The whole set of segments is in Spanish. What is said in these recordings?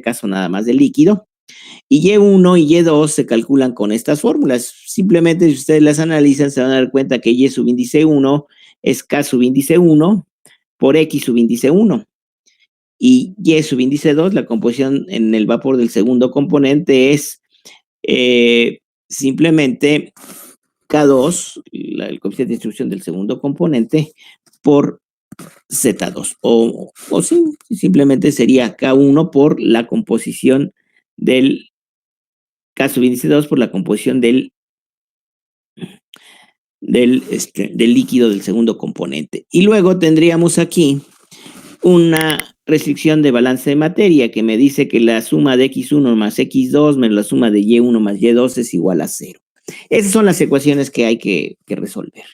caso nada más del líquido. Y Y1 y Y2 se calculan con estas fórmulas. Simplemente si ustedes las analizan se van a dar cuenta que Y subíndice 1 es K subíndice 1 por X subíndice 1. Y Y subíndice 2, la composición en el vapor del segundo componente es simplemente K2, el coeficiente de distribución del segundo componente, por Z2. O simplemente sería K1 por la composición del K subíndice 2 por la composición del líquido del segundo componente. Y luego tendríamos aquí una restricción de balance de materia que me dice que la suma de X1 más X2 menos la suma de Y1 más Y2 es igual a 0. Esas son las ecuaciones que hay que resolver.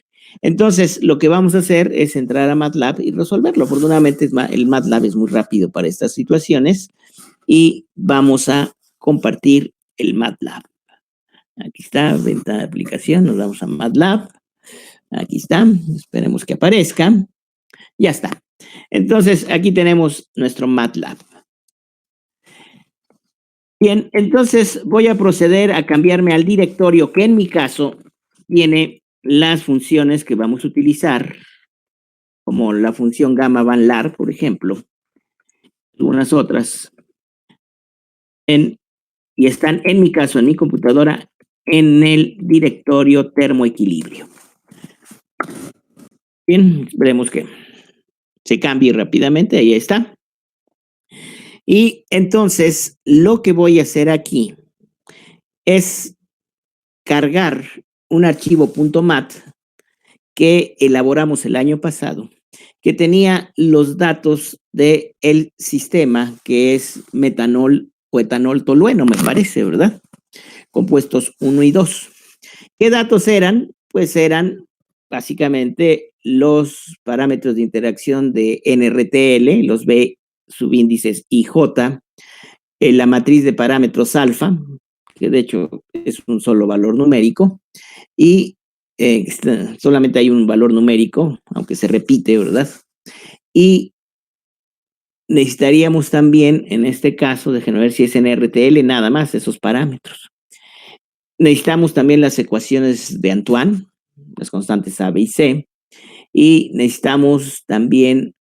Entonces, lo que vamos a hacer es entrar a MATLAB y resolverlo. Afortunadamente, el MATLAB es muy rápido para estas situaciones y vamos a compartir el MATLAB. Aquí está, ventana de aplicación, nos vamos a MATLAB. Aquí está, esperemos que aparezca. Ya está. Entonces, aquí tenemos nuestro MATLAB. Bien, entonces voy a proceder a cambiarme al directorio que en mi caso tiene las funciones que vamos a utilizar, como la función gamma van lar, por ejemplo, algunas otras, y están en mi caso, en mi computadora, en el directorio termoequilibrio. Bien, veremos que se cambie rápidamente, ahí está. Y entonces, lo que voy a hacer aquí es cargar un archivo .mat que elaboramos el año pasado, que tenía los datos del sistema, que es metanol o etanol tolueno, me parece, ¿verdad? Compuestos 1 y 2. ¿Qué datos eran? Pues eran básicamente los parámetros de interacción de NRTL, los B subíndices IJ, la matriz de parámetros alfa, que de hecho es un solo valor numérico, y solamente hay un valor numérico, aunque se repite, ¿verdad? Y necesitaríamos también, en este caso, déjenme ver si es NRTL, nada más esos parámetros. Necesitamos también las ecuaciones de Antoine, las constantes A, B y C, y necesitamos también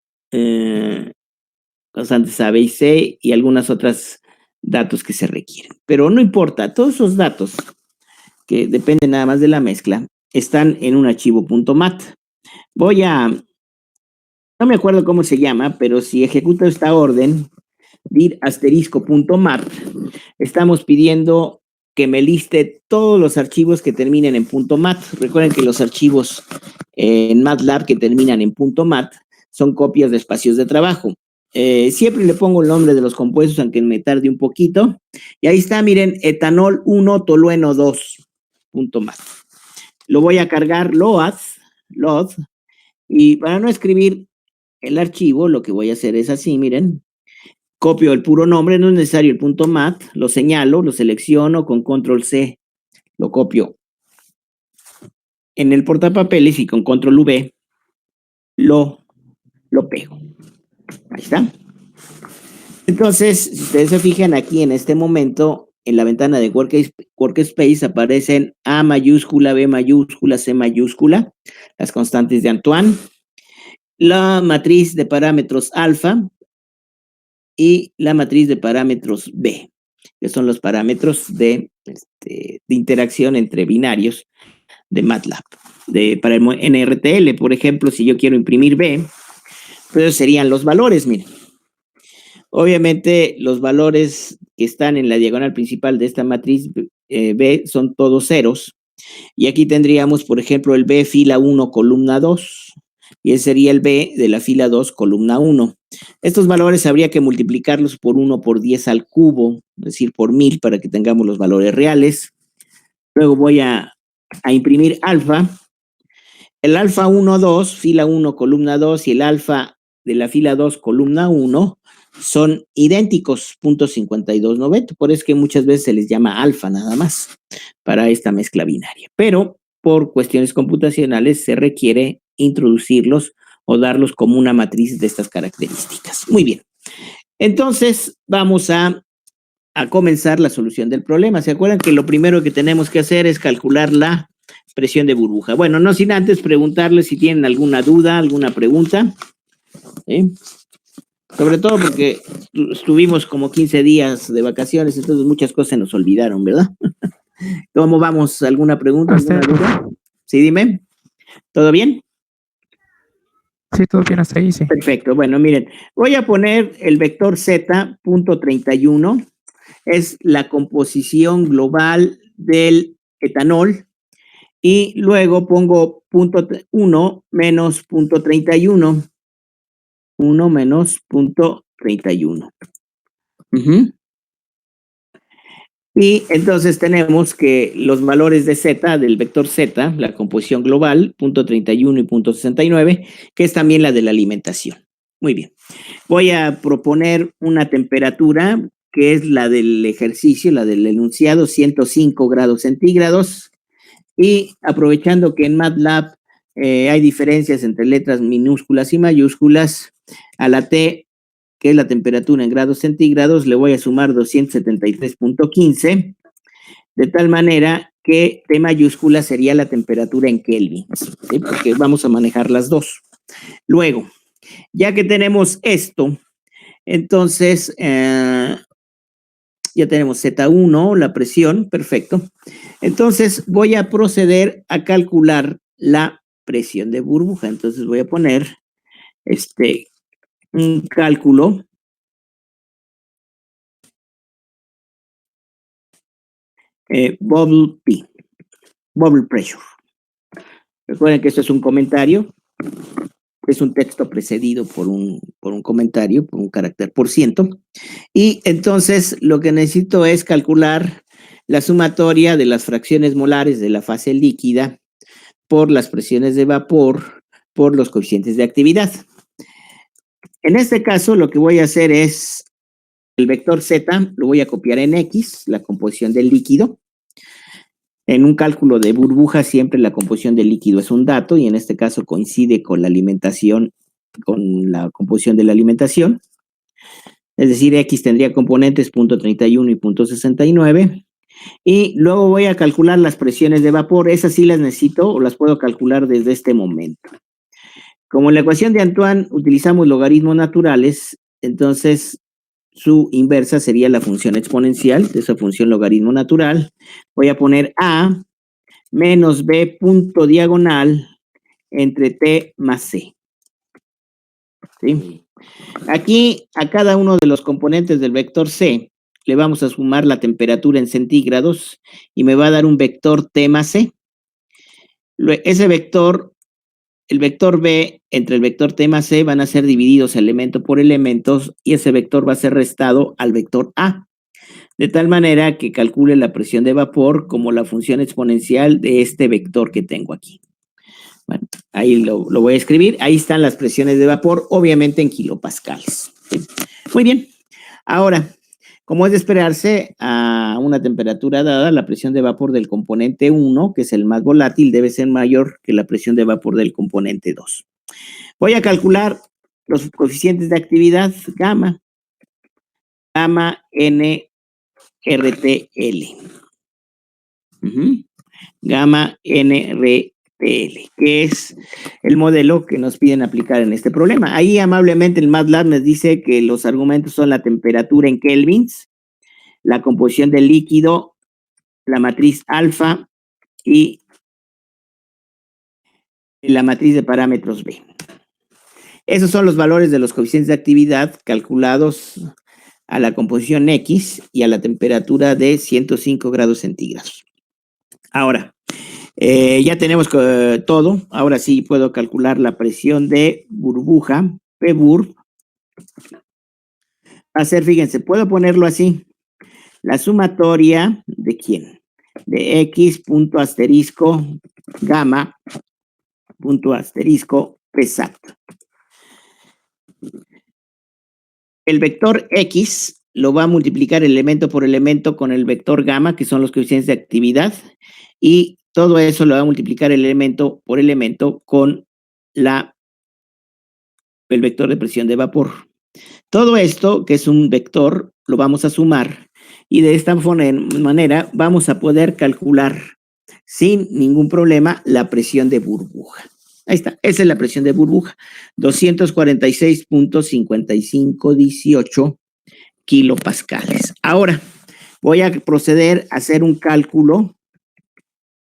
constantes A, B y C y algunas otras datos que se requieren. Pero no importa, todos esos datos que dependen nada más de la mezcla están en un archivo .mat. No me acuerdo cómo se llama, pero si ejecuto esta orden, dir *.mat, estamos pidiendo que me liste todos los archivos que terminen en .mat. Recuerden que los archivos en MATLAB que terminan en .mat son copias de espacios de trabajo. Siempre le pongo el nombre de los compuestos, aunque me tarde un poquito. Y ahí está, miren, etanol 1, tolueno 2, .mat. Lo voy a cargar load, y para no escribir el archivo, lo que voy a hacer es así, miren. Copio el puro nombre, no es necesario el .mat, lo señalo, lo selecciono con control C, lo copio en el portapapeles y con control V lo pego. Ahí está. Entonces, si ustedes se fijan aquí en este momento, en la ventana de Workspace aparecen A mayúscula, B mayúscula, C mayúscula, las constantes de Antoine, la matriz de parámetros alfa y la matriz de parámetros B, que son los parámetros de interacción entre binarios de MATLAB. Para el NRTL, por ejemplo, si yo quiero imprimir B, pues serían los valores, miren. Obviamente, los valores que están en la diagonal principal de esta matriz B son todos ceros. Y aquí tendríamos, por ejemplo, el B fila 1, columna 2. Y ese sería el B de la fila 2, columna 1. Estos valores habría que multiplicarlos por 1 por 10 al cubo, es decir, por 1000 para que tengamos los valores reales. Luego voy a imprimir alfa. El alfa 1, 2, fila 1, columna 2 y el alfa de la fila 2, columna 1 son idénticos, .5290. Por eso es que muchas veces se les llama alfa nada más para esta mezcla binaria. Pero por cuestiones computacionales se requiere introducirlos o darlos como una matriz de estas características. Muy bien. Entonces vamos a a comenzar la solución del problema. ¿Se acuerdan que lo primero que tenemos que hacer es calcular la presión de burbuja? Bueno, no sin antes preguntarles si tienen alguna duda, alguna pregunta. ¿Sí? Sobre todo porque estuvimos como 15 días de vacaciones, entonces muchas cosas se nos olvidaron, ¿verdad? ¿Cómo vamos? ¿Alguna pregunta? ¿Alguna duda? Sí, dime. ¿Todo bien? Sí, todo bien hasta ahí, sí. Perfecto. Bueno, miren, voy a poner el vector z, punto 31, es la composición global del etanol, y luego pongo punto 1 menos punto 31. 1 menos punto 31. Y entonces tenemos que los valores de z, del vector z, la composición global, punto 31 y punto 69, que es también la de la alimentación. Muy bien. Voy a proponer una temperatura que es la del ejercicio, la del enunciado, 105 grados centígrados. Y aprovechando que en MATLAB hay diferencias entre letras minúsculas y mayúsculas, a la T, que es la temperatura en grados centígrados, le voy a sumar 273.15, de tal manera que T mayúscula sería la temperatura en Kelvin, ¿sí? Porque vamos a manejar las dos. Luego, ya que tenemos esto, entonces ya tenemos Z1, la presión, perfecto. Entonces voy a proceder a calcular la presión de burbuja. Entonces voy a poner un cálculo bubble P, bubble pressure. Recuerden que esto es un comentario, es un texto precedido por un comentario, por un carácter por ciento. Y entonces lo que necesito es calcular la sumatoria de las fracciones molares de la fase líquida por las presiones de vapor por los coeficientes de actividad. En este caso, lo que voy a hacer es el vector Z, lo voy a copiar en X, la composición del líquido. En un cálculo de burbuja siempre la composición del líquido es un dato y en este caso coincide con la alimentación, con la composición de la alimentación. Es decir, X tendría componentes .31 y .69. Y luego voy a calcular las presiones de vapor. Esas sí las necesito o las puedo calcular desde este momento. Como en la ecuación de Antoine utilizamos logaritmos naturales, entonces su inversa sería la función exponencial de esa función logaritmo natural. Voy a poner A menos B punto diagonal entre T más C. ¿Sí? Aquí a cada uno de los componentes del vector C le vamos a sumar la temperatura en centígrados y me va a dar un vector T más C. Ese vector, el vector B entre el vector T más C van a ser divididos elemento por elementos y ese vector va a ser restado al vector A, de tal manera que calcule la presión de vapor como la función exponencial de este vector que tengo aquí. Bueno, ahí lo voy a escribir. Ahí están las presiones de vapor, obviamente en kilopascales. ¿Sí? Muy bien. Ahora, como es de esperarse, a una temperatura dada, la presión de vapor del componente 1, que es el más volátil, debe ser mayor que la presión de vapor del componente 2. Voy a calcular los coeficientes de actividad gamma NRTL. Gamma NRTL, que es el modelo que nos piden aplicar en este problema. Ahí amablemente el MATLAB nos dice que los argumentos son la temperatura en kelvins, la composición del líquido, la matriz alfa y la matriz de parámetros B. Esos son los valores de los coeficientes de actividad calculados a la composición X y a la temperatura de 105 grados centígrados. Ahora, ya tenemos todo. Ahora sí puedo calcular la presión de burbuja, PBURB. Va a ser, fíjense, puedo ponerlo así. La sumatoria de quién? De X punto asterisco gamma punto asterisco PSAT. El vector X lo va a multiplicar elemento por elemento con el vector gamma, que son los coeficientes de actividad, y todo eso lo va a multiplicar elemento por elemento con el vector de presión de vapor. Todo esto, que es un vector, lo vamos a sumar y de esta manera vamos a poder calcular sin ningún problema la presión de burbuja. Ahí está, esa es la presión de burbuja, 246.5518 kilopascales. Ahora voy a proceder a hacer un cálculo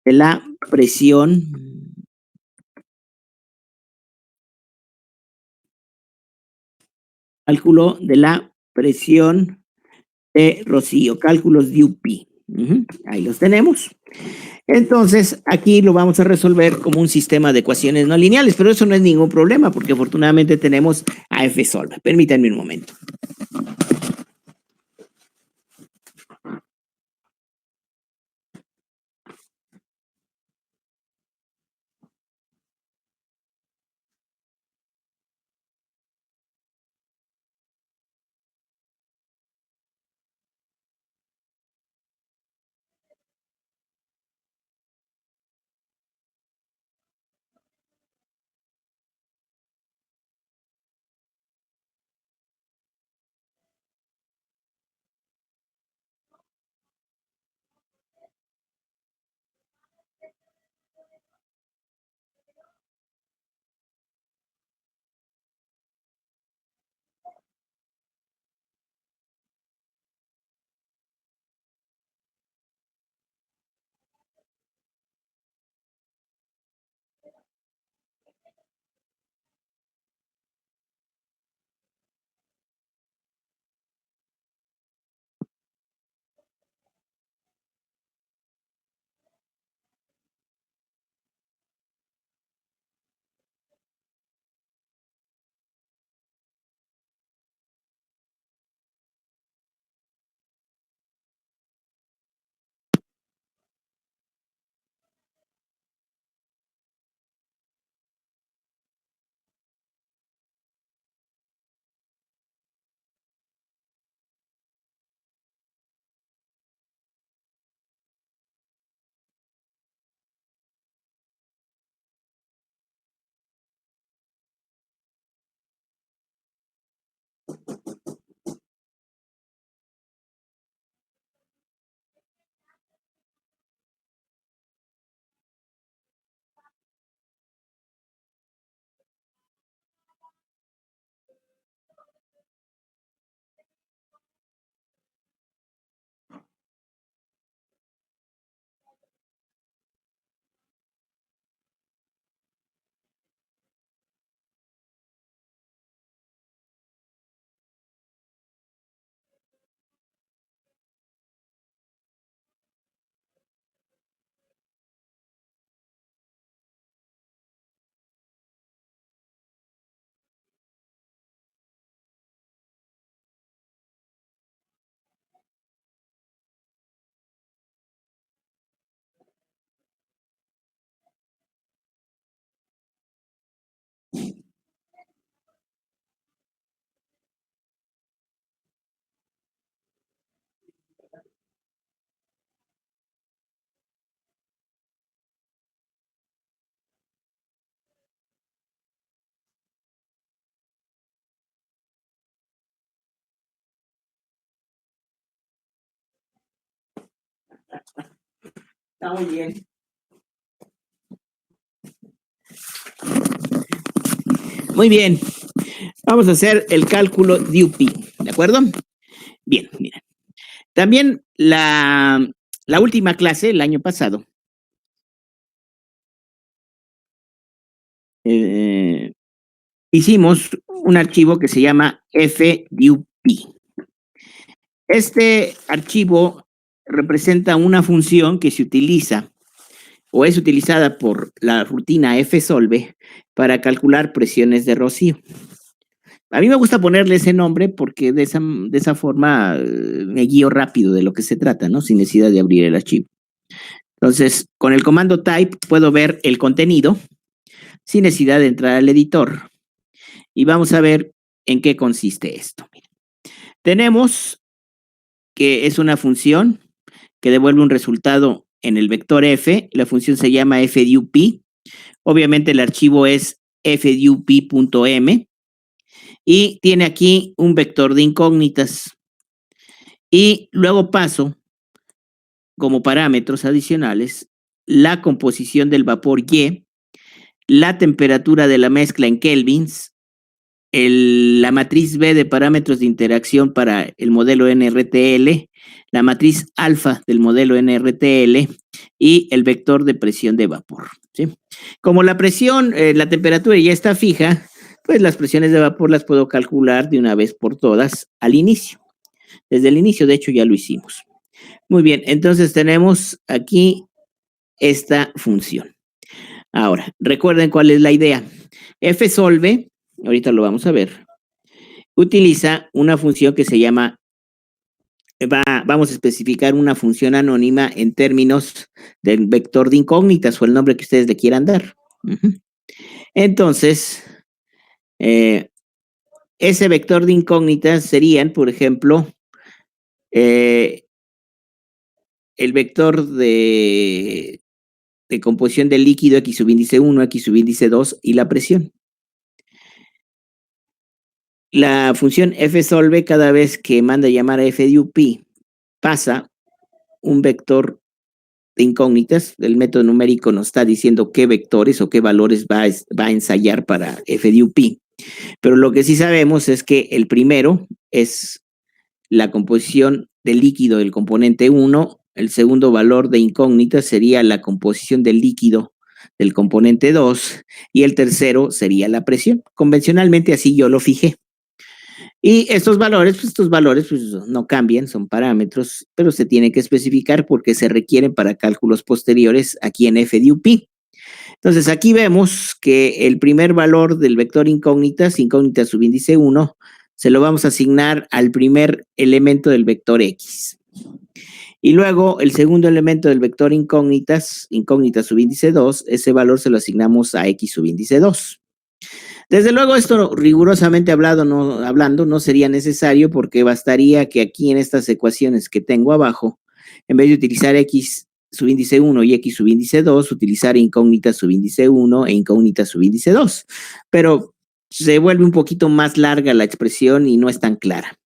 de la presión de rocío, cálculos de UP. Ahí los tenemos. Entonces, aquí lo vamos a resolver como un sistema de ecuaciones no lineales, pero eso no es ningún problema porque afortunadamente tenemos a Fsolve. Permítanme un momento. Está muy bien. Muy bien. Vamos a hacer el cálculo de UP, ¿de acuerdo? Bien, mira. También la última clase, el año pasado, hicimos un archivo que se llama FDUP. Este archivo representa una función que se utiliza o es utilizada por la rutina Fsolve para calcular presiones de rocío. A mí me gusta ponerle ese nombre porque de esa forma me guío rápido de lo que se trata, ¿no? Sin necesidad de abrir el archivo. Entonces, con el comando type puedo ver el contenido sin necesidad de entrar al editor. Y vamos a ver en qué consiste esto. Tenemos que es una función que devuelve un resultado en el vector f. La función se llama fdup. Obviamente el archivo es fdup.m y tiene aquí un vector de incógnitas. Y luego paso como parámetros adicionales la composición del vapor Y, la temperatura de la mezcla en kelvins, la matriz B de parámetros de interacción para el modelo NRTL, la matriz alfa del modelo NRTL y el vector de presión de vapor. ¿Sí? Como la presión, la temperatura ya está fija, pues las presiones de vapor las puedo calcular de una vez por todas al inicio. Desde el inicio, de hecho, ya lo hicimos. Muy bien, entonces tenemos aquí esta función. Ahora, recuerden cuál es la idea. Fsolve, ahorita lo vamos a ver, utiliza una función que se llama, vamos a especificar una función anónima en términos del vector de incógnitas o el nombre que ustedes le quieran dar. Entonces, ese vector de incógnitas serían, por ejemplo, el vector de composición del líquido X subíndice 1, X subíndice 2 y la presión. La función fsolve, cada vez que manda llamar a f de up, pasa un vector de incógnitas. El método numérico nos está diciendo qué vectores o qué valores va a ensayar para f de up. Pero lo que sí sabemos es que el primero es la composición del líquido del componente 1, el segundo valor de incógnita sería la composición del líquido del componente 2 y el tercero sería la presión. Convencionalmente así yo lo fijé. Y estos valores pues, no cambian, son parámetros, pero se tiene que especificar porque se requieren para cálculos posteriores aquí en f de up. Entonces aquí vemos que el primer valor del vector incógnita subíndice 1, se lo vamos a asignar al primer elemento del vector X. Y luego el segundo elemento del vector incógnita subíndice 2, ese valor se lo asignamos a X subíndice 2. Desde luego esto rigurosamente hablando no sería necesario porque bastaría que aquí en estas ecuaciones que tengo abajo, en vez de utilizar X subíndice 1 y X subíndice 2, utilizar incógnita subíndice 1 e incógnita subíndice 2. Pero se vuelve un poquito más larga la expresión y no es tan clara.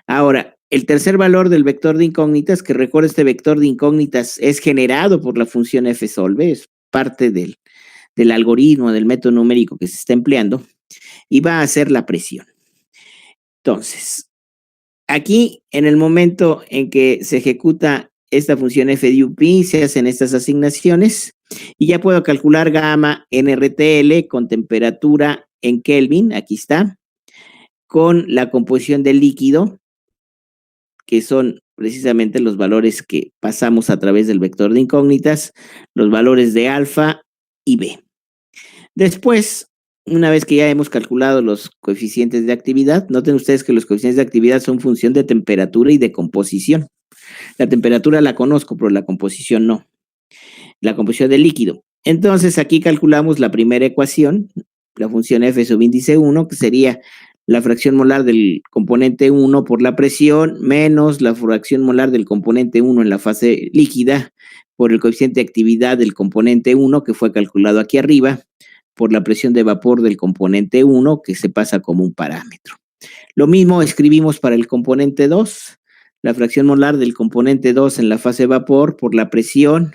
Ahora, el tercer valor del vector de incógnitas, que recuerda este vector de incógnitas es generado por la función fsolve, es parte del algoritmo, del método numérico que se está empleando, y va a ser la presión. Entonces, aquí en el momento en que se ejecuta esta función f de up, se hacen estas asignaciones y ya puedo calcular gamma NRTL con temperatura en Kelvin, aquí está, con la composición del líquido, que son precisamente los valores que pasamos a través del vector de incógnitas, los valores de alfa y b. Después, una vez que ya hemos calculado los coeficientes de actividad, noten ustedes que los coeficientes de actividad son función de temperatura y de composición. La temperatura la conozco, pero la composición no. La composición del líquido. Entonces, aquí calculamos la primera ecuación, la función f subíndice 1, que sería la fracción molar del componente 1 por la presión, menos la fracción molar del componente 1 en la fase líquida por el coeficiente de actividad del componente 1, que fue calculado aquí arriba, por la presión de vapor del componente 1, que se pasa como un parámetro. Lo mismo escribimos para el componente 2, la fracción molar del componente 2 en la fase vapor por la presión,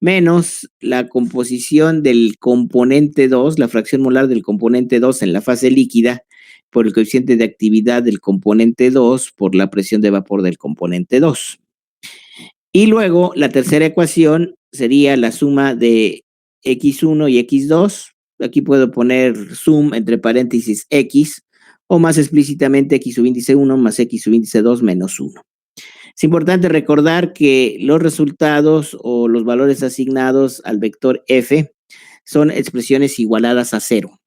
menos la composición del componente 2, la fracción molar del componente 2 en la fase líquida, por el coeficiente de actividad del componente 2 por la presión de vapor del componente 2. Y luego la tercera ecuación sería la suma de x1 y x2. Aquí puedo poner sum entre paréntesis x, o más explícitamente x subíndice 1 más x subíndice 2 menos 1. Es importante recordar que los resultados o los valores asignados al vector f son expresiones igualadas a 0.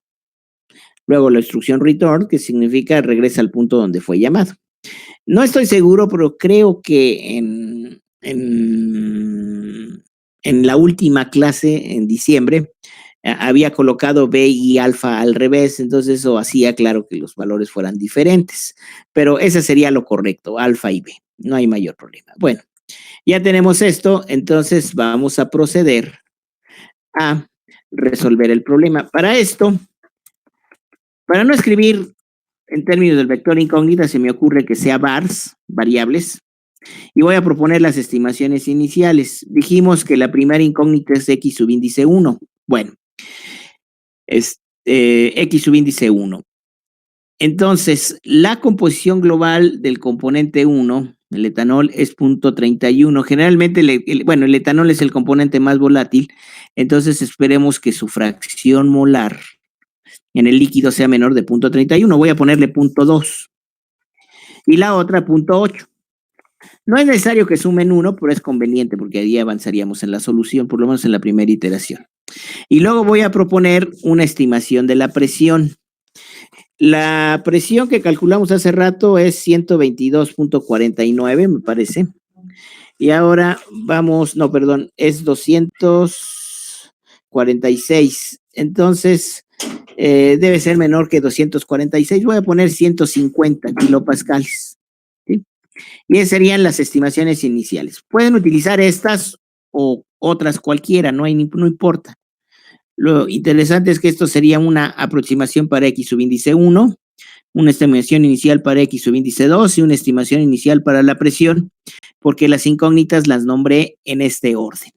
Luego la instrucción return, que significa regresa al punto donde fue llamado. No estoy seguro, pero creo que en la última clase, en diciembre, había colocado B y alfa al revés, entonces eso hacía claro que los valores fueran diferentes. Pero ese sería lo correcto, alfa y B. No hay mayor problema. Bueno, ya tenemos esto, entonces vamos a proceder a resolver el problema. Para esto, para no escribir en términos del vector incógnita, se me ocurre que sea vars, variables. Y voy a proponer las estimaciones iniciales. Dijimos que la primera incógnita es X subíndice 1. Bueno, es X subíndice 1. Entonces, la composición global del componente 1, el etanol, es 0.31. Generalmente, el etanol es el componente más volátil, entonces esperemos que su fracción molar en el líquido sea menor de 0.31. Voy a ponerle 0.2. Y la otra, 0.8. No es necesario que sumen 1, pero es conveniente porque ahí avanzaríamos en la solución, por lo menos en la primera iteración. Y luego voy a proponer una estimación de la presión. La presión que calculamos hace rato es 122.49, me parece. Y ahora vamos, no, perdón, es 246. Entonces, debe ser menor que 246. Voy a poner 150 kilopascales. ¿Sí? Y esas serían las estimaciones iniciales. Pueden utilizar estas o otras cualquiera, no importa. Lo interesante es que esto sería una aproximación para X subíndice 1, una estimación inicial para X subíndice 2 y una estimación inicial para la presión, porque las incógnitas las nombré en este orden.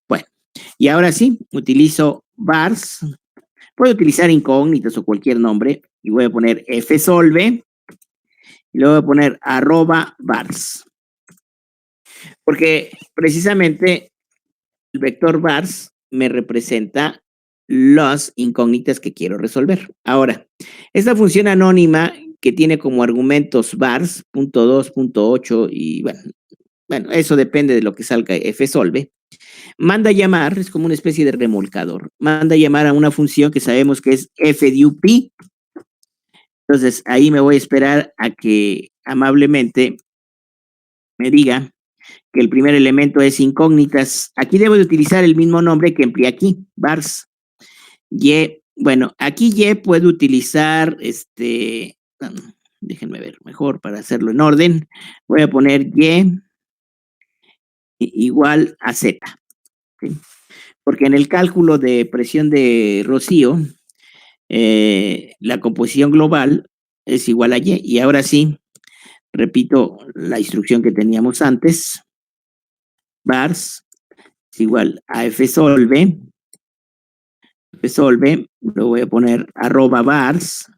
Bueno, y ahora sí, utilizo vars. Puedo utilizar incógnitas o cualquier nombre y voy a poner fsolve y luego voy a poner @vars. Porque precisamente el vector vars me representa las incógnitas que quiero resolver. Ahora, esta función anónima que tiene como argumentos vars, 0.2, 0.8 y bueno, eso depende de lo que salga fsolve, manda llamar, es como una especie de remolcador, manda llamar a una función que sabemos que es f_dup. Entonces, ahí me voy a esperar a que amablemente me diga que el primer elemento es incógnitas. Aquí debo de utilizar el mismo nombre que empleé aquí, vars. Y, bueno, aquí Y puedo utilizar, déjenme ver mejor para hacerlo en orden. Voy a poner Y igual a Z. ¿Sí? Porque en el cálculo de presión de Rocío, la composición global es igual a Y. Y ahora sí, repito la instrucción que teníamos antes. Vars es igual a fsolve. Fsolve, lo voy a poner @vars.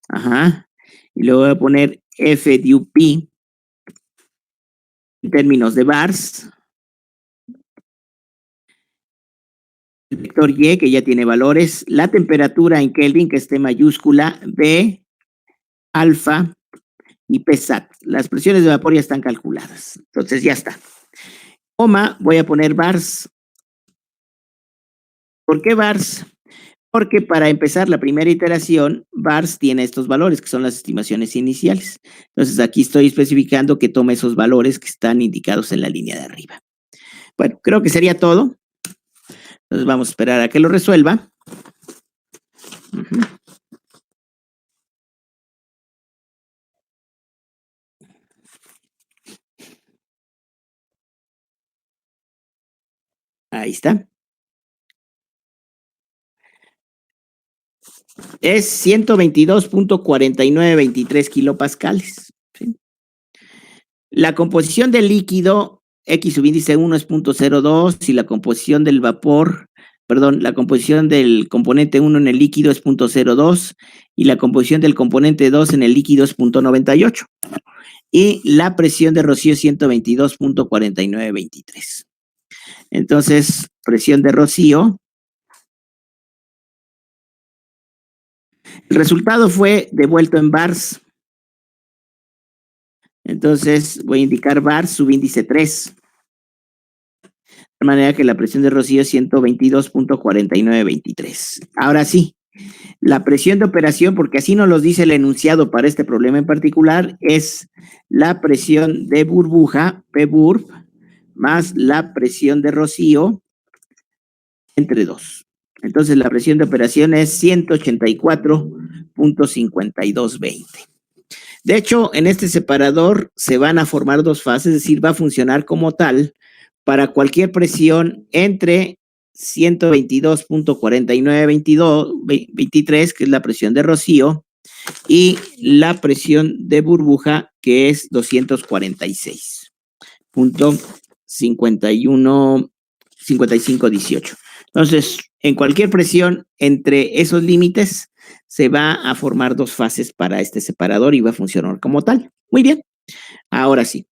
Ajá. Y luego voy a poner fdup en términos de vars. El vector Y, que ya tiene valores. La temperatura en Kelvin, que esté mayúscula. B, alfa y Psat. Las presiones de vapor ya están calculadas. Entonces ya está. Coma, voy a poner vars. ¿Por qué vars? Porque para empezar la primera iteración, vars tiene estos valores, que son las estimaciones iniciales. Entonces aquí estoy especificando que tome esos valores que están indicados en la línea de arriba. Bueno, creo que sería todo. Entonces vamos a esperar a que lo resuelva. Ahí está. Es 122.4923 kilopascales. ¿Sí? La composición del líquido, X subíndice 1 es 0.02 y la composición del vapor, la composición del componente 1 en el líquido es 0.02 y la composición del componente 2 en el líquido es 0.98. Y la presión de Rocío es 122.4923. Entonces, presión de Rocío. El resultado fue devuelto en bars. Entonces, voy a indicar bars subíndice 3. De manera que la presión de Rocío es 122.4923. Ahora sí, la presión de operación, porque así nos lo dice el enunciado para este problema en particular, es la presión de burbuja, P_burb, más la presión de Rocío entre 2. Entonces, la presión de operación es 184.5220. De hecho, en este separador se van a formar dos fases, es decir, va a funcionar como tal para cualquier presión entre 122.4923, que es la presión de Rocío, y la presión de burbuja, que es 246. .5518. Entonces, en cualquier presión entre esos límites, se va a formar dos fases para este separador y va a funcionar como tal. Muy bien. Ahora sí.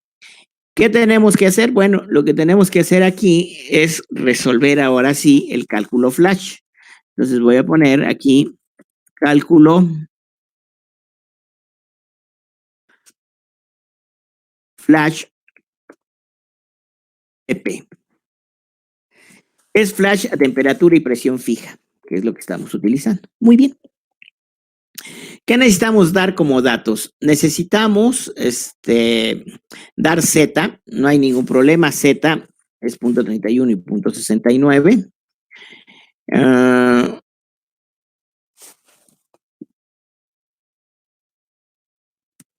¿Qué tenemos que hacer? Bueno, lo que tenemos que hacer aquí es resolver ahora sí el cálculo flash. Entonces voy a poner aquí cálculo flash TP. Es flash a temperatura y presión fija, que es lo que estamos utilizando. Muy bien. ¿Qué necesitamos dar como datos? Necesitamos dar Z, no hay ningún problema, Z es .31 y .69.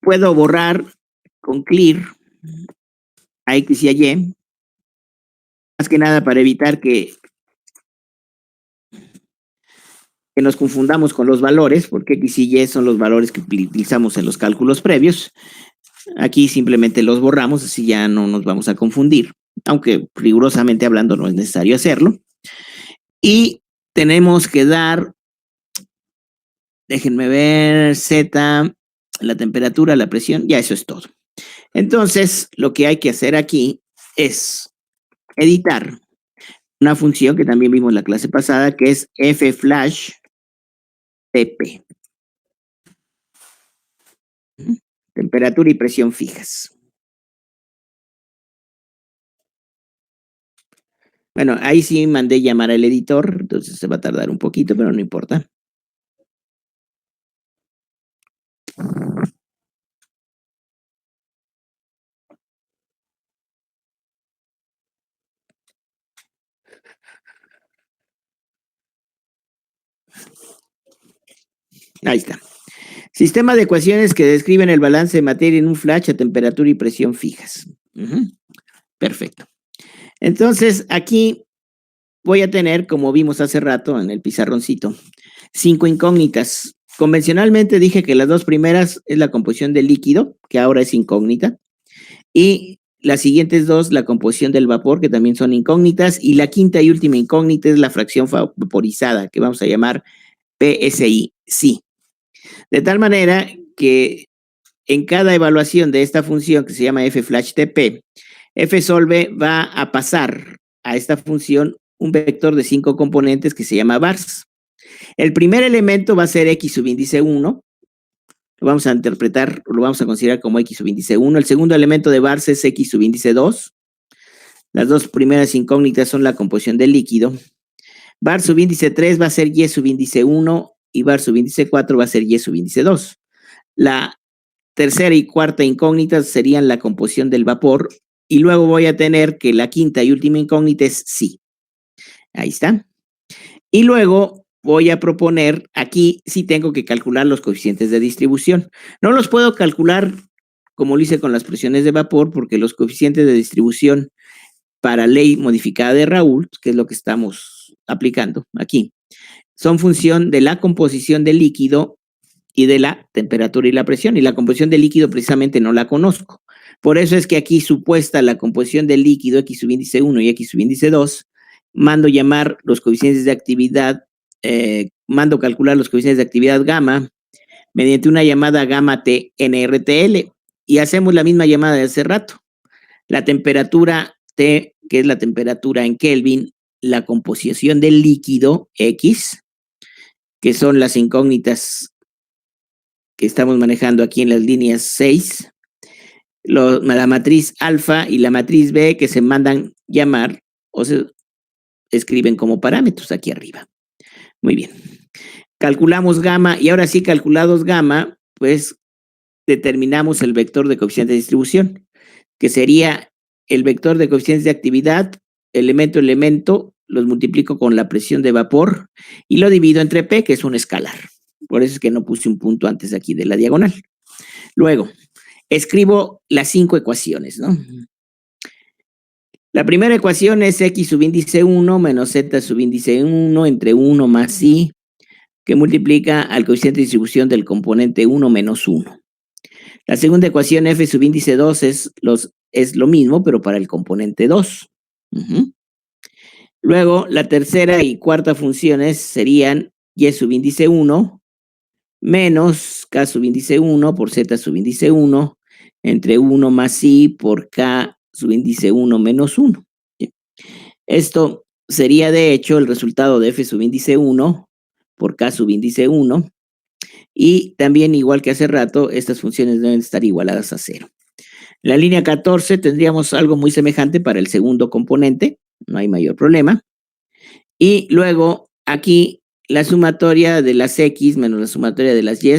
Puedo borrar con clear a X y a Y, más que nada para evitar que nos confundamos con los valores, porque X y Y son los valores que utilizamos en los cálculos previos. Aquí simplemente los borramos, así ya no nos vamos a confundir, aunque rigurosamente hablando no es necesario hacerlo. Y tenemos que dar, déjenme ver, Z, la temperatura, la presión, ya eso es todo. Entonces, lo que hay que hacer aquí es editar una función que también vimos en la clase pasada, que es fflash TP. Temperatura y presión fijas. Bueno, ahí sí mandé llamar al editor, entonces se va a tardar un poquito, pero no importa. Ahí está. Sistema de ecuaciones que describen el balance de materia en un flash a temperatura y presión fijas. Perfecto. Entonces, aquí voy a tener, como vimos hace rato en el pizarroncito, 5 incógnitas. Convencionalmente dije que las dos primeras es la composición del líquido, que ahora es incógnita, y las siguientes dos, la composición del vapor, que también son incógnitas, y la quinta y última incógnita es la fracción vaporizada, que vamos a llamar PSI, sí. De tal manera que en cada evaluación de esta función que se llama fflashtp, fsolve va a pasar a esta función un vector de 5 componentes que se llama vars. El primer elemento va a ser x subíndice 1, lo vamos a interpretar, lo vamos a considerar como x subíndice 1. El segundo elemento de vars es x subíndice 2. Las dos primeras incógnitas son la composición del líquido. Var subíndice 3 va a ser y subíndice 1 y var subíndice 4 va a ser y subíndice 2. La tercera y cuarta incógnitas serían la composición del vapor y luego voy a tener que la quinta y última incógnita es sí. Ahí está. Y luego voy a proponer, aquí sí tengo que calcular los coeficientes de distribución. No los puedo calcular como lo hice con las presiones de vapor porque los coeficientes de distribución para ley modificada de Raoult, que es lo que estamos aplicando aquí, son función de la composición del líquido y de la temperatura y la presión. Y la composición del líquido precisamente no la conozco. Por eso es que aquí supuesta la composición del líquido x subíndice 1 y x subíndice 2, mando llamar los coeficientes de actividad, mando calcular los coeficientes de actividad gamma mediante una llamada gamma T NRTL y hacemos la misma llamada de hace rato. La temperatura T, que es la temperatura en Kelvin, la composición del líquido X, que son las incógnitas que estamos manejando aquí en las líneas 6, la matriz alfa y la matriz B que se mandan llamar o se escriben como parámetros aquí arriba. Muy bien. Calculamos gamma y ahora sí calculados gamma, pues determinamos el vector de coeficiente de distribución, que sería el vector de coeficientes de actividad, elemento a elemento, los multiplico con la presión de vapor y lo divido entre P, que es un escalar. Por eso es que no puse un punto antes aquí de la diagonal. Luego, escribo las 5 ecuaciones, ¿no? La primera ecuación es x subíndice 1 menos z subíndice 1 entre 1 más i, que multiplica al coeficiente de distribución del componente 1 menos 1. La segunda ecuación F subíndice 2 es lo mismo, pero para el componente 2. Luego, la tercera y cuarta funciones serían Y subíndice 1 menos K subíndice 1 por Z subíndice 1 entre 1 más I por K subíndice 1 menos 1. Esto sería, de hecho, el resultado de F subíndice 1 por K subíndice 1. Y también, igual que hace rato, estas funciones deben estar igualadas a 0. En la línea 14 tendríamos algo muy semejante para el segundo componente. No hay mayor problema. Y luego, aquí, la sumatoria de las X menos la sumatoria de las Y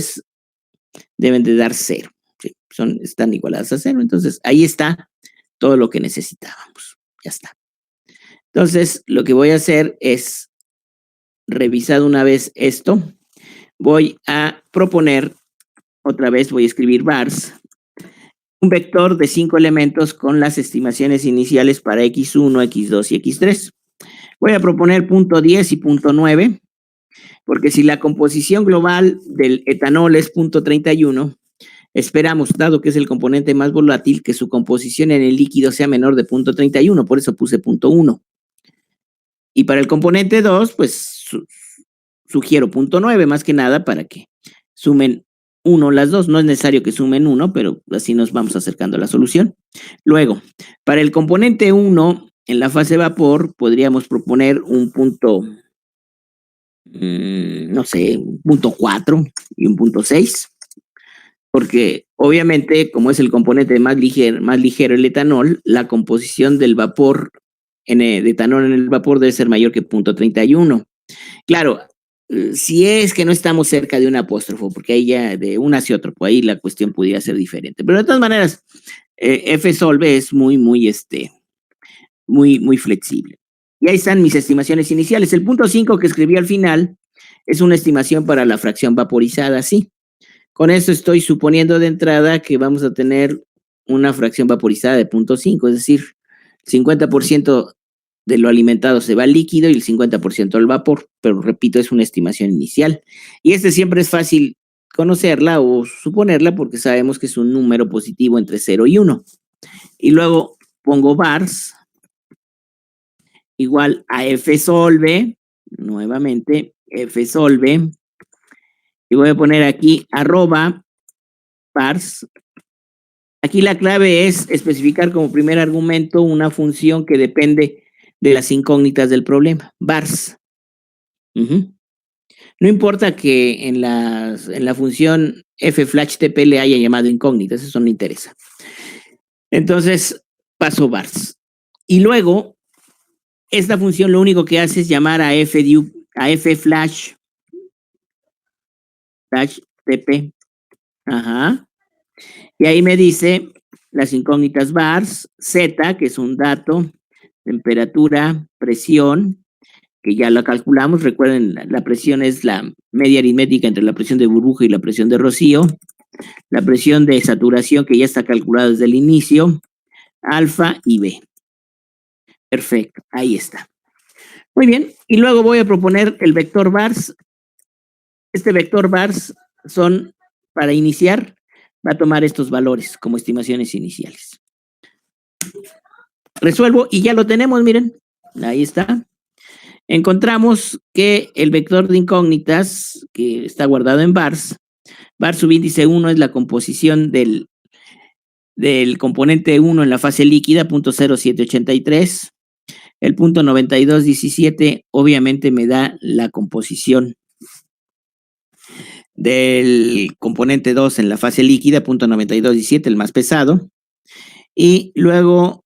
deben de dar 0. ¿Sí? Están igualadas a 0. Entonces, ahí está todo lo que necesitábamos. Ya está. Entonces, lo que voy a hacer es revisar una vez esto. Voy a proponer, otra vez voy a escribir vars, un vector de 5 elementos con las estimaciones iniciales para X1, X2 y X3. Voy a proponer punto 10 y punto 9, porque si la composición global del etanol es punto 31, esperamos, dado que es el componente más volátil, que su composición en el líquido sea menor de punto 31, por eso puse punto 1. Y para el componente 2, pues sugiero punto 9, más que nada para que sumen 1 las dos. No es necesario que sumen 1, pero así nos vamos acercando a la solución. Luego, para el componente 1, en la fase vapor, podríamos proponer un punto, no sé, un punto 4 y un punto 6. Porque obviamente, como es el componente más ligero el etanol, la composición del vapor de etanol en el vapor debe ser mayor que punto 31. Claro, si es que no estamos cerca de un apóstrofo, porque ahí ya de un hacia otro, pues ahí la cuestión pudiera ser diferente. Pero de todas maneras, F-Solve es muy flexible. Y ahí están mis estimaciones iniciales. El punto 5 que escribí al final es una estimación para la fracción vaporizada, sí. Con esto estoy suponiendo de entrada que vamos a tener una fracción vaporizada de 0.5, es decir, 50% de lo alimentado se va al líquido y el 50% al vapor, pero repito, es una estimación inicial. Y siempre es fácil conocerla o suponerla porque sabemos que es un número positivo entre 0 y 1. Y luego pongo vars igual a F-Solve, nuevamente F-Solve, y voy a poner aquí @ vars. Aquí la clave es especificar como primer argumento una función que depende de las incógnitas del problema, vars. No importa que en la función f-TP le haya llamado incógnitas, eso no interesa. Entonces, paso vars. Y luego, esta función lo único que hace es llamar a f-flash TP. Ajá. Y ahí me dice las incógnitas vars, Z, que es un dato, temperatura, presión, que ya la calculamos. Recuerden, la presión es la media aritmética entre la presión de burbuja y la presión de rocío. La presión de saturación, que ya está calculada desde el inicio, alfa y B. Perfecto, ahí está. Muy bien, y luego voy a proponer el vector vars. Este vector vars para iniciar, va a tomar estos valores como estimaciones iniciales. Resuelvo y ya lo tenemos, miren, ahí está. Encontramos que el vector de incógnitas, que está guardado en vars subíndice 1 es la composición del componente 1 en la fase líquida, 0.0783. El punto 9217 obviamente me da la composición del componente 2 en la fase líquida, 0.9217, el más pesado. Y luego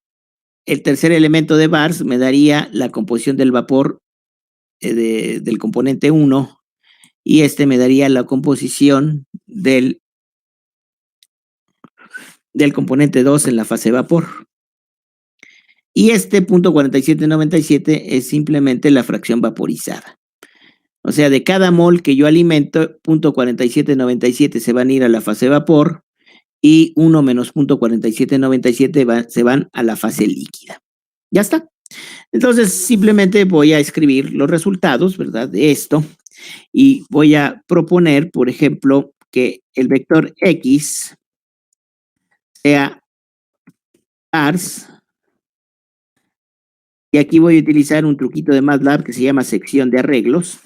el tercer elemento de vars me daría la composición del vapor del componente 1 y me daría la composición del componente 2 en la fase vapor. Y punto 4797 es simplemente la fracción vaporizada. O sea, de cada mol que yo alimento, punto 4797 se van a ir a la fase vapor y 1 menos punto 4797 se van a la fase líquida. Ya está. Entonces, simplemente voy a escribir los resultados, ¿verdad? De esto. Y voy a proponer, por ejemplo, que el vector X sea vars, y aquí voy a utilizar un truquito de MATLAB que se llama sección de arreglos,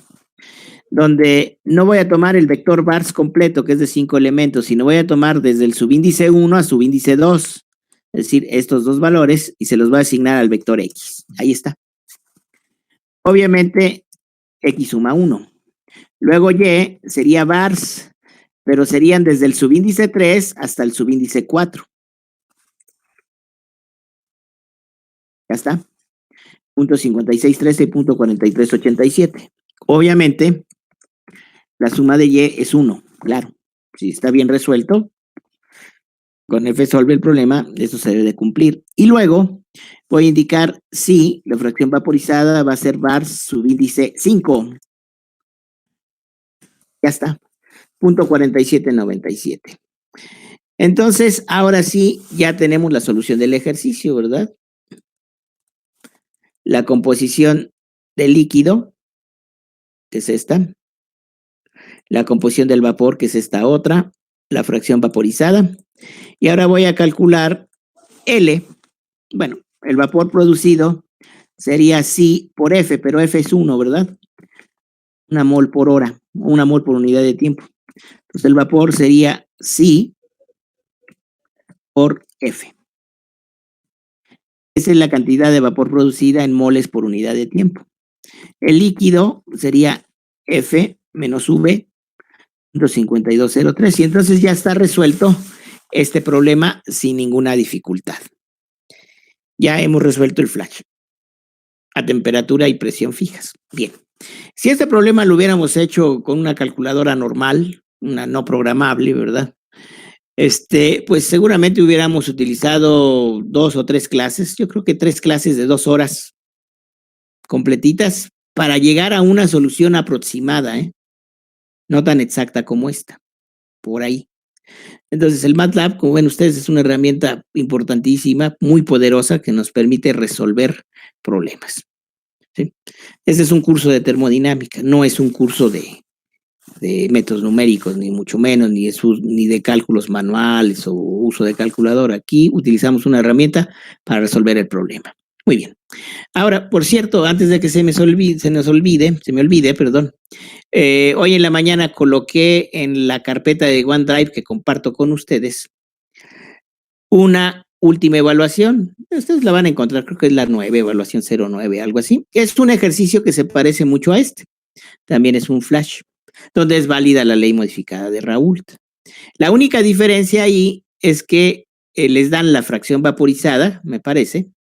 donde no voy a tomar el vector vars completo, que es de 5 elementos, sino voy a tomar desde el subíndice 1 a subíndice 2, es decir, estos dos valores, y se los voy a asignar al vector X. Ahí está. Obviamente, X suma 1. Luego Y sería vars, pero serían desde el subíndice 3 hasta el subíndice 4. Ya está. Punto 5613 y punto 4387. Obviamente, la suma de Y es 1, claro. Si está bien resuelto, con F solve el problema, eso se debe de cumplir. Y luego voy a indicar si la fracción vaporizada va a ser vars subíndice 5. Ya está. Punto 4797. Entonces, ahora sí, ya tenemos la solución del ejercicio, ¿verdad? La composición del líquido, que es esta. La composición del vapor, que es esta otra. La fracción vaporizada. Y ahora voy a calcular L. Bueno, el vapor producido sería C por F, pero F es 1, ¿verdad? 1 mol por hora, 1 mol por unidad de tiempo. Entonces el vapor sería C por F. Esa es la cantidad de vapor producida en moles por unidad de tiempo. El líquido sería F menos V, 5203. Y entonces ya está resuelto este problema sin ninguna dificultad. Ya hemos resuelto el flash a temperatura y presión fijas. Bien. Si este problema lo hubiéramos hecho con una calculadora normal, una no programable, ¿verdad? Pues seguramente hubiéramos utilizado 2 o 3 clases, yo creo que 3 clases de 2 horas completitas para llegar a una solución aproximada, no tan exacta como esta, por ahí. Entonces el MATLAB, como ven ustedes, es una herramienta importantísima, muy poderosa, que nos permite resolver problemas. ¿Sí? Este es un curso de termodinámica, no es un curso de métodos numéricos, ni mucho menos, ni de cálculos manuales o uso de calculadora. Aquí utilizamos una herramienta para resolver el problema. Muy bien. Ahora, por cierto, antes de que se me olvide, perdón, hoy en la mañana coloqué en la carpeta de OneDrive que comparto con ustedes una última evaluación. Ustedes la van a encontrar, creo que es la 9, evaluación 09, algo así. Es un ejercicio que se parece mucho a este. También es un flash, donde es válida la ley modificada de Raoult. La única diferencia ahí es que les dan la fracción vaporizada, me parece,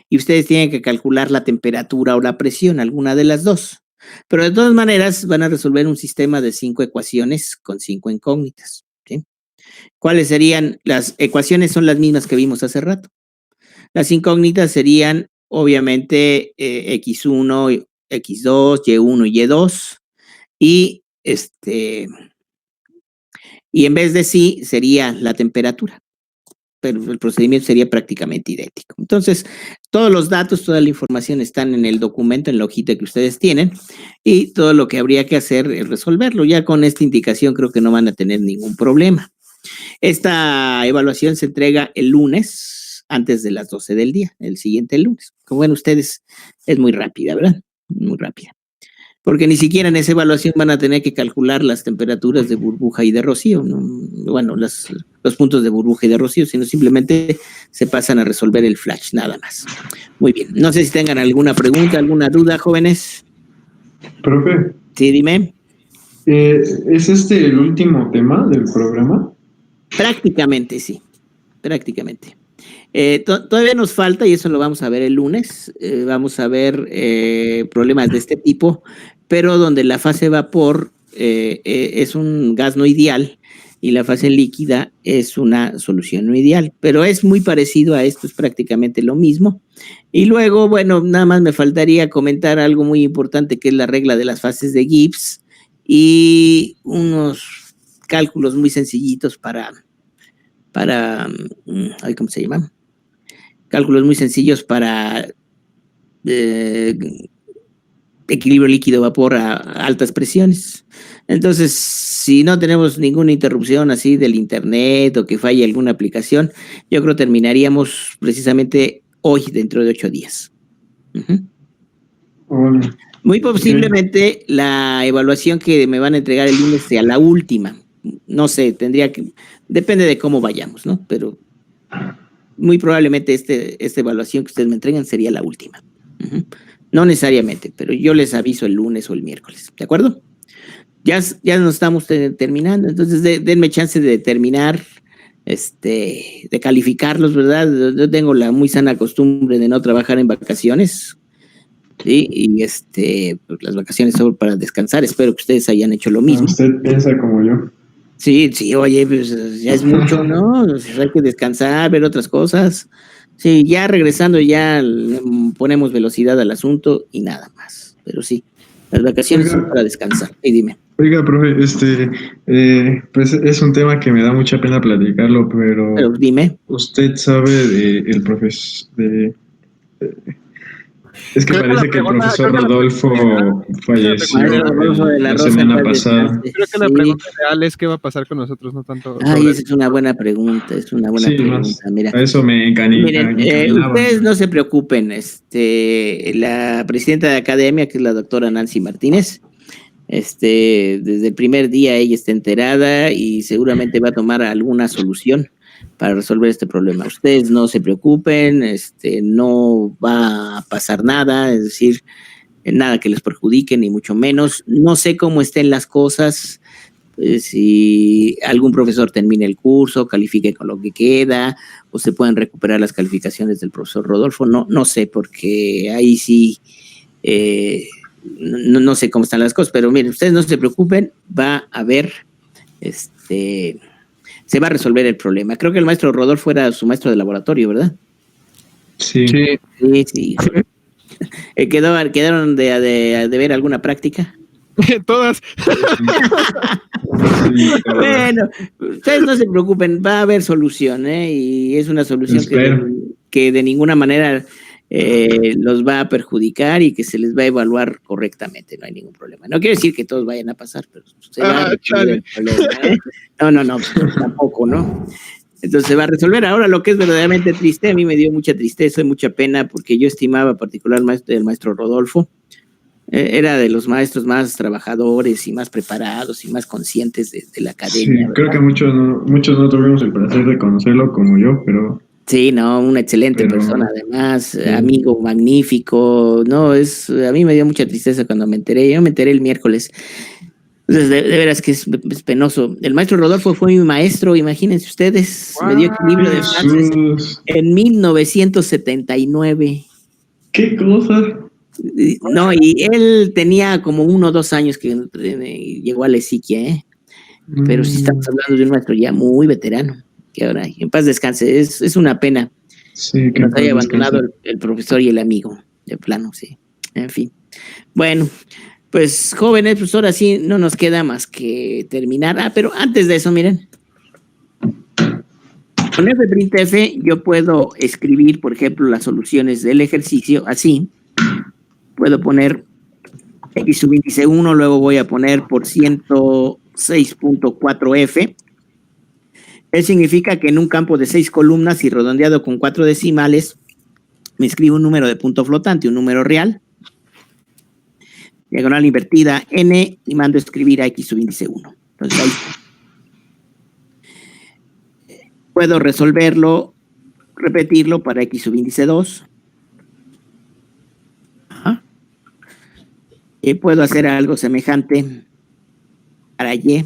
y ustedes tienen que calcular la temperatura o la presión, alguna de las dos. Pero de todas maneras van a resolver un sistema de 5 ecuaciones con 5 incógnitas. ¿Sí? ¿Cuáles serían? Las ecuaciones son las mismas que vimos hace rato. Las incógnitas serían, obviamente, X1, X2, Y1 y Y2. Y y en vez de sí, sería la temperatura. Pero el procedimiento sería prácticamente idéntico. Entonces, todos los datos, toda la información están en el documento, en la hojita que ustedes tienen, y todo lo que habría que hacer es resolverlo. Ya con esta indicación creo que no van a tener ningún problema. Esta evaluación se entrega el lunes, antes de las 12 del día, el siguiente lunes. Como ven ustedes, es muy rápida, ¿verdad? Muy rápida. Porque ni siquiera en esa evaluación van a tener que calcular las temperaturas de burbuja y de rocío, ¿no? Bueno, los puntos de burbuja y de rocío, sino simplemente se pasan a resolver el flash, nada más. Muy bien, no sé si tengan alguna pregunta, alguna duda, jóvenes. Profe. Sí, dime. ¿Es el último tema del programa? Prácticamente, sí, prácticamente. Todavía nos falta, y eso lo vamos a ver el lunes, vamos a ver problemas de este tipo, pero donde la fase vapor es un gas no ideal y la fase líquida es una solución no ideal, pero es muy parecido a esto, es prácticamente lo mismo. Y luego, bueno, nada más me faltaría comentar algo muy importante que es la regla de las fases de Gibbs y unos cálculos muy sencillitos para ¿cómo se llama? Cálculos muy sencillos para equilibrio líquido-vapor a altas presiones. Entonces, si no tenemos ninguna interrupción así del internet o que falle alguna aplicación, yo creo terminaríamos precisamente hoy, dentro de 8 días. Uh-huh. Bueno, Muy posiblemente la evaluación que me van a entregar el lunes sea la última. No sé, depende de cómo vayamos, ¿no? Pero muy probablemente esta evaluación que ustedes me entregan sería la última. Uh-huh. No necesariamente, pero yo les aviso el lunes o el miércoles, ¿de acuerdo? Ya nos estamos terminando, entonces denme chance de terminar, de calificarlos, ¿verdad? Yo tengo la muy sana costumbre de no trabajar en vacaciones, ¿sí? Y pues las vacaciones son para descansar, espero que ustedes hayan hecho lo mismo. Usted piensa como yo. Sí, oye, pues ya es mucho, ¿no? Pues hay que descansar, ver otras cosas. Sí, ya regresando ya ponemos velocidad al asunto y nada más. Pero sí, las vacaciones son para descansar. Y dime. Oiga, profe, pues es un tema que me da mucha pena platicarlo, Pero dime. ¿usted sabe el profesor es que parece que el profesor Rodolfo falleció la semana pasada? Creo que la pregunta real es qué va a pasar con nosotros, no tanto. Ay, esa es una buena pregunta, pregunta. Mira, a eso me miren, ustedes no se preocupen, la presidenta de academia, que es la doctora Nancy Martínez, desde el primer día ella está enterada y seguramente va a tomar alguna solución para resolver este problema. Ustedes no se preocupen, no va a pasar nada, es decir, nada que les perjudique, ni mucho menos. No sé cómo estén las cosas, si algún profesor termine el curso, califique con lo que queda, o se pueden recuperar las calificaciones del profesor Rodolfo, no sé, porque ahí sí, no sé cómo están las cosas, pero miren, ustedes no se preocupen, va a haber, se va a resolver el problema. Creo que el maestro Rodolfo era su maestro de laboratorio, ¿verdad? Sí. ¿Quedaron de ver alguna práctica? Todas. Bueno, ustedes no se preocupen, va a haber solución, y es una solución que de ninguna manera los va a perjudicar y que se les va a evaluar correctamente, no hay ningún problema. No quiero decir que todos vayan a pasar, pero se va a resolver el problema, No, tampoco, ¿no? Entonces se va a resolver. Ahora, lo que es verdaderamente triste, a mí me dio mucha tristeza y mucha pena porque yo estimaba particularmente el maestro Rodolfo. Era de los maestros más trabajadores y más preparados y más conscientes de la academia. Sí, creo que muchos no tuvimos el placer de conocerlo como yo, pero... Sí, no, una excelente persona, además, sí. Amigo magnífico. No, a mí me dio mucha tristeza cuando me enteré. Yo me enteré el miércoles. Entonces, de veras que es penoso. El maestro Rodolfo fue mi maestro, imagínense ustedes. Wow, me dio equilibrio de frases en 1979. ¿Qué cosa? No, y él tenía como 1 o 2 años que llegó a la Esiquia, pero sí estamos hablando de un maestro ya muy veterano, que ahora en paz descanse. Es una pena que nos haya abandonado el profesor y el amigo, de plano, sí. En fin. Bueno, pues jóvenes, pues ahora sí no nos queda más que terminar. Pero antes de eso, miren. Con Fprintf yo puedo escribir, por ejemplo, las soluciones del ejercicio así. Puedo poner X subíndice 1, luego voy a poner por 106.4F. Eso significa que en un campo de 6 columnas y redondeado con 4 decimales, me escribo un número de punto flotante, un número real, diagonal invertida N, y mando a escribir a X subíndice 1. Entonces ahí puedo resolverlo, repetirlo para X subíndice 2. Puedo hacer algo semejante para Y.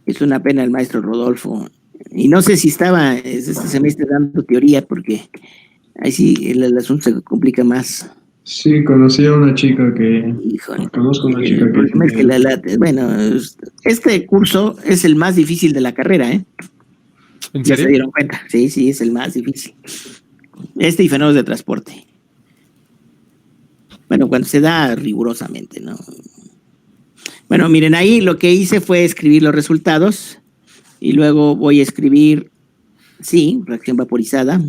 Es una pena el maestro Rodolfo. Y no sé si estaba este semestre dando teoría, porque ahí sí el asunto se complica más. Sí, conocí a una chica que... Híjole. Conozco a una chica que... Es que bueno, este curso es el más difícil de la carrera, ¿eh? ¿En serio? ¿Ya se dieron cuenta? Sí, es el más difícil. Y fenómenos de transporte. Bueno, cuando se da rigurosamente, ¿no? Bueno, miren, ahí lo que hice fue escribir los resultados y luego voy a escribir, sí, reacción vaporizada.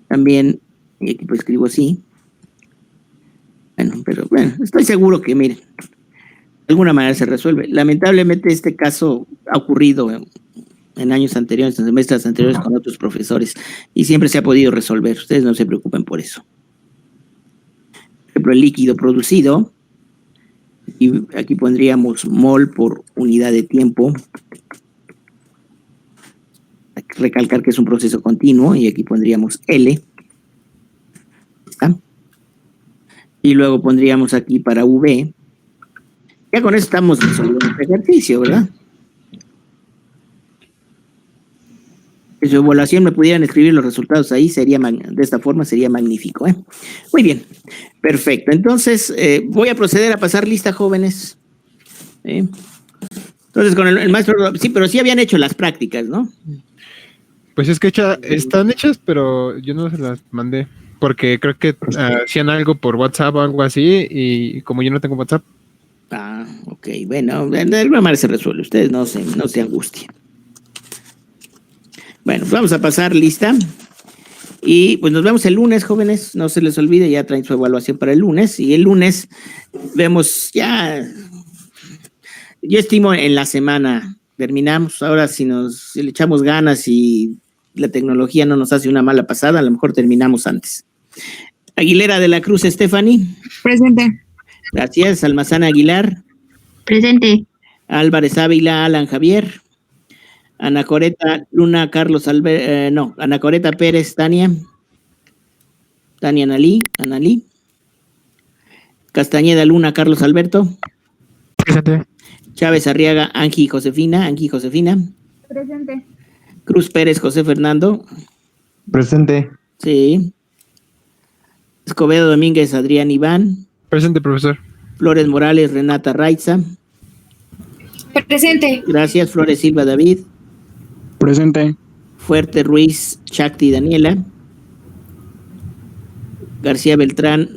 También Y aquí pues escribo sí. Bueno, estoy seguro que, miren, de alguna manera se resuelve. Lamentablemente este caso ha ocurrido en años anteriores, en semestres anteriores con otros profesores, y siempre se ha podido resolver. Ustedes no se preocupen por eso. Por ejemplo, el líquido producido, y aquí pondríamos mol por unidad de tiempo. Hay que recalcar que es un proceso continuo, y aquí pondríamos L. ¿Está? Y luego pondríamos aquí para V. Ya con eso estamos resolviendo este ejercicio, ¿verdad? Si su evaluación me pudieran escribir los resultados ahí, de esta forma sería magnífico, ¿eh? Muy bien, perfecto. Entonces, voy a proceder a pasar lista, jóvenes. Entonces, con el maestro, sí, pero sí habían hecho las prácticas, ¿no? Pues es que están hechas, pero yo no se las mandé. Porque creo que hacían algo por WhatsApp o algo así, y como yo no tengo WhatsApp. Ah, ok, bueno, de alguna manera se resuelve. Ustedes no se angustien. Bueno, vamos a pasar lista. Y pues nos vemos el lunes, jóvenes. No se les olvide, ya traen su evaluación para el lunes. Y el lunes vemos ya. Yo estimo en la semana terminamos. Ahora, si le echamos ganas y la tecnología no nos hace una mala pasada, a lo mejor terminamos antes. Aguilera de la Cruz, Stephanie. Presente. Gracias. Almazán Aguilar. Presente. Álvarez Ávila, Alan Javier. Ana Coreta Luna, Carlos Ana Coreta Pérez, Tania Analí. Castañeda Luna, Carlos Alberto. Presente. Chávez Arriaga, Angie Josefina. Presente. Cruz Pérez, José Fernando. Presente. Sí. Escobedo Domínguez, Adrián Iván. Presente, profesor. Flores Morales, Renata Raiza. Presente. Gracias. Flores Silva, David. Presente. Fuerte Ruiz, Chacti, Daniela. García Beltrán,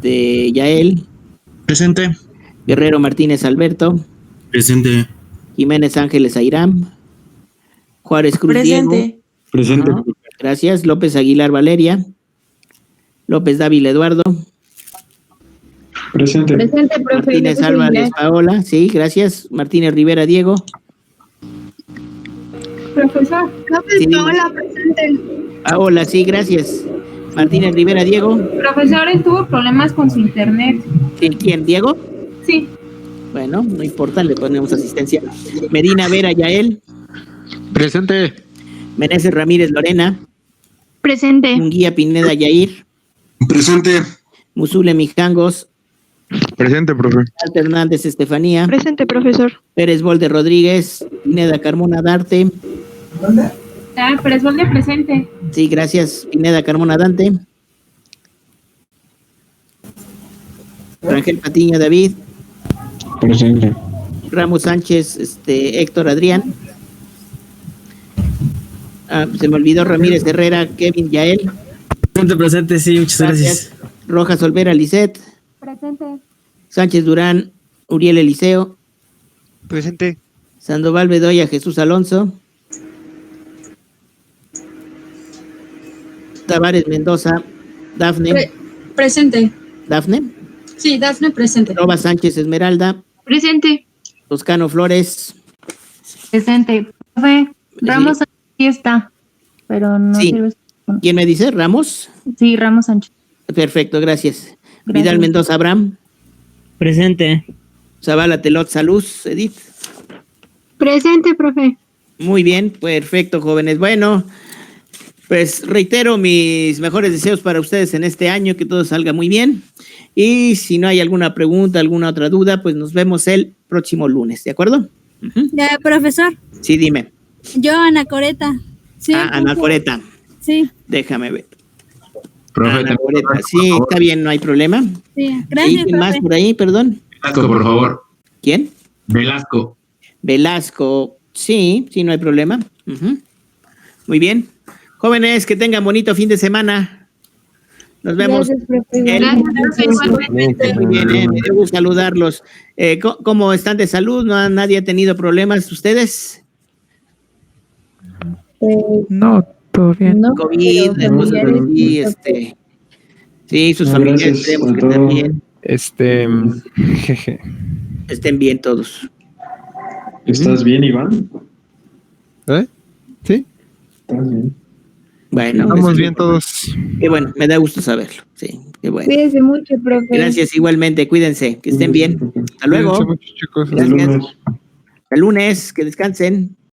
Yael. Presente. Guerrero Martínez, Alberto. Presente. Jiménez Ángeles, Airam. Juárez Cruz, Presente. Diego. Presente. Gracias. López Aguilar, Valeria. López Dávila, Eduardo. Presente. Presente, profe. Martínez Álvarez, Paola. Sí, gracias. Martínez Rivera, Diego. Profesor. Sí, Paola, presente. Paola, sí, gracias. Martínez Rivera, Diego. Profesor, tuvo problemas con su internet. ¿Quién? ¿Diego? Sí. Bueno, no importa, le ponemos asistencia. Medina Vera, Yael. Presente. Meneses Ramírez, Lorena. Presente. Munguía Pineda, Yair. Presente. Musule Mijangos. Presente, profe. Alta Hernández, Estefanía. Presente, profesor. Pérez Bolde Rodríguez. Pineda Carmona Darte. Pérez Bolde, presente. Sí, gracias. Pineda Carmona Dante. Rangel Patiño, David. Presente. Ramos Sánchez, Héctor Adrián. Se me olvidó Ramírez Herrera, Kevin Yael. Presente, sí, muchas gracias. Rojas Olvera, Lisette. Presente. Sánchez Durán, Uriel Eliseo. Presente. Sandoval Bedoya, Jesús Alonso. Tavares Mendoza, Dafne. Presente. Dafne. Sí, Dafne, presente. Nova Sánchez Esmeralda. Presente. Toscano Flores. Presente. Profe, Ramos Sánchez sí está, pero no Sí. sirve. ¿Quién me dice? ¿Ramos? Sí, Ramos Sánchez. Perfecto, gracias. Gracias. Vidal Mendoza Abraham. Presente. Zavala Telot Saluz, Edith. Presente, profe. Muy bien, perfecto, jóvenes. Bueno, pues reitero mis mejores deseos para ustedes en este año, que todo salga muy bien. Y si no hay alguna pregunta, alguna otra duda, pues nos vemos el próximo lunes, ¿de acuerdo? Ya, profesor, Sí, dime. yo, Ana Coreta. Sí, Ana Coreta, Sí, déjame ver. Profe, Ana Coreta, sí, está bien, no hay problema. sí. ¿Y Gracias, quién más profe. por ahí, perdón? Velasco, por favor. ¿Quién? Velasco. Velasco, sí, no hay problema. Muy bien. Jóvenes, que tengan bonito fin de semana. Nos vemos. Gracias, profe. Muy bien, me dio gusto saludarlos. ¿Cómo están de salud? ¿Nadie ha tenido problemas? ¿Ustedes? No, Todo bien. No, COVID, pero las cosas familiares, así, sí, sus No, familiares gracias esperemos a que todos. también Jeje. estén bien todos. ¿Estás bien, Iván? ¿Eh? ¿Sí? ¿Estás bien? Bueno, Estamos eso- bien todos. qué bueno, me da gusto saberlo. Sí, qué bueno. Cuídense mucho, profe. Gracias, igualmente, cuídense, que estén bien. Hasta luego. Cuídense mucho, chicos. Hasta el Gracias. lunes. Hasta el lunes, que descansen.